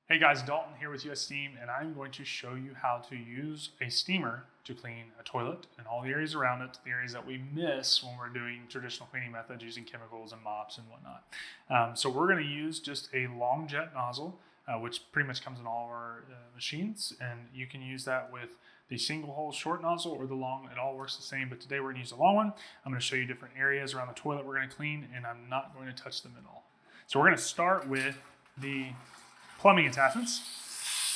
Hey guys, Dalton here with US Steam, and I'm going to show you how to use a steamer to clean a toilet and all the areas around it, the areas that we miss when we're doing traditional cleaning methods using chemicals and mops and whatnot. So we're going to use just a long jet nozzle, which pretty much comes in all of our machines, and you can use that with the single hole short nozzle or the long. It all works the same, but today we're going to use the long one. I'm going to show you different areas around the toilet we're going to clean, and I'm not going to touch them at all. So we're going to start with the plumbing attachments.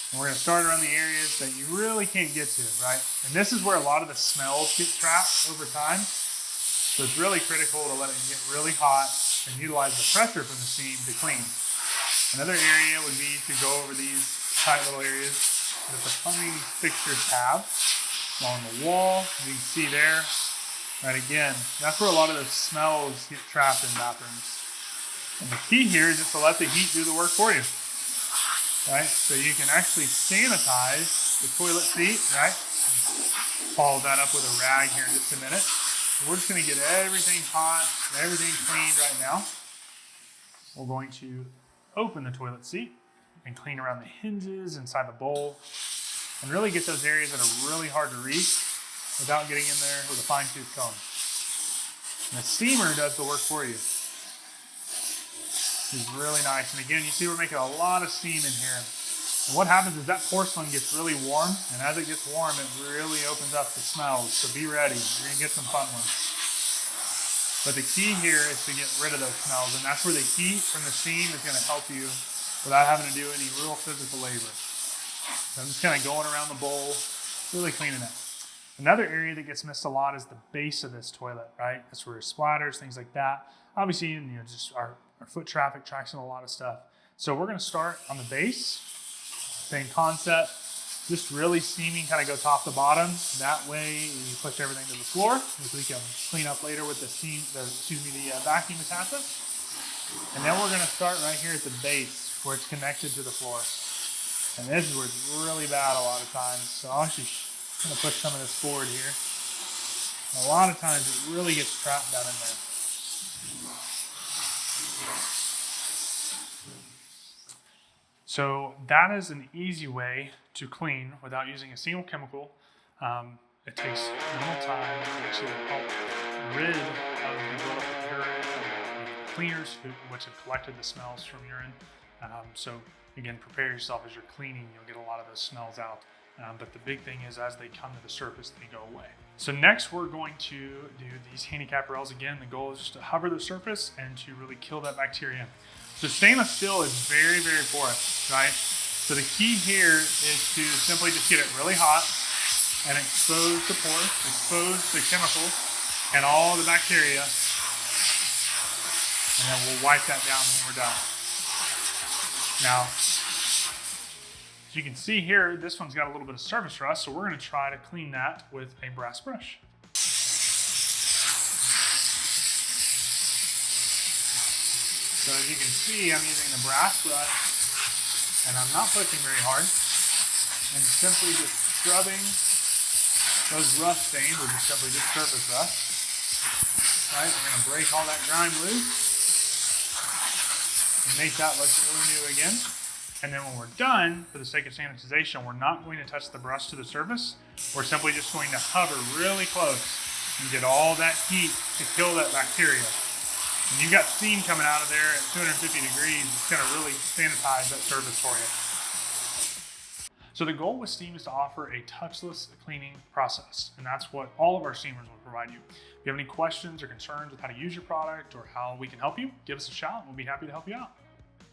And we're going to start around the areas that you really can't get to, right? And this is where a lot of the smells get trapped over time. So it's really critical to let it get really hot and utilize the pressure from the steam to clean. Another area would be to go over these tight little areas that the plumbing fixtures have along the wall. You can see there, right? Again, that's where a lot of the smells get trapped in bathrooms. And the key here is just to let the heat do the work for you. Right, so you can actually sanitize the toilet seat, right? Follow that up with a rag here in just a minute. We're just gonna get everything hot, everything cleaned right now. We're going to open the toilet seat and clean around the hinges, inside the bowl, and really get those areas that are really hard to reach without getting in there with a fine tooth comb. And the steamer does the work for you. Is really nice. And again, you see we're making a lot of steam in here. And what happens is that porcelain gets really warm, and as it gets warm, it really opens up the smells. So be ready, you're gonna get some fun ones. But the key here is to get rid of those smells, and that's where the heat from the steam is gonna help you without having to do any real physical labor. So I'm just kind of going around the bowl, really cleaning it. Another area that gets missed a lot is the base of this toilet, right? That's where it splatters, things like that. Obviously, just our foot traffic tracks in a lot of stuff. So we're gonna start on the base, same concept, just really steaming, kind of go top to bottom. That way you push everything to the floor, which we can clean up later with the vacuum attachment. And then we're gonna start right here at the base where it's connected to the floor. And this is where it's really bad a lot of times. So I'm actually gonna push some of this forward here. And a lot of times it really gets trapped down in there. So that is an easy way to clean without using a single chemical. It takes minimal time to help rid of the buildup of urine and the cleaners which have collected the smells from urine. So again, prepare yourself as you're cleaning, you'll get a lot of those smells out. But the big thing is as they come to the surface, they go away. So next we're going to do these handicap rails. Again, the goal is just to hover the surface and to really kill that bacteria. So stainless steel is very, very porous, right? So the key here is to simply just get it really hot and expose the pores, expose the chemicals and all the bacteria, and then we'll wipe that down when we're done. Now, as you can see here, this one's got a little bit of surface rust, so we're gonna try to clean that with a brass brush. So as you can see, I'm using the brass brush, and I'm not pushing very hard, and simply just scrubbing those rust stains, which is simply just surface rust. Right, we're gonna break all that grime loose, and make that look really new again. And then when we're done, for the sake of sanitization, we're not going to touch the brush to the surface. We're simply just going to hover really close and get all that heat to kill that bacteria. When you've got steam coming out of there at 250 degrees, it's gonna really sanitize that surface for you. So the goal with steam is to offer a touchless cleaning process, and that's what all of our steamers will provide you. If you have any questions or concerns with how to use your product or how we can help you, give us a shout and we'll be happy to help you out.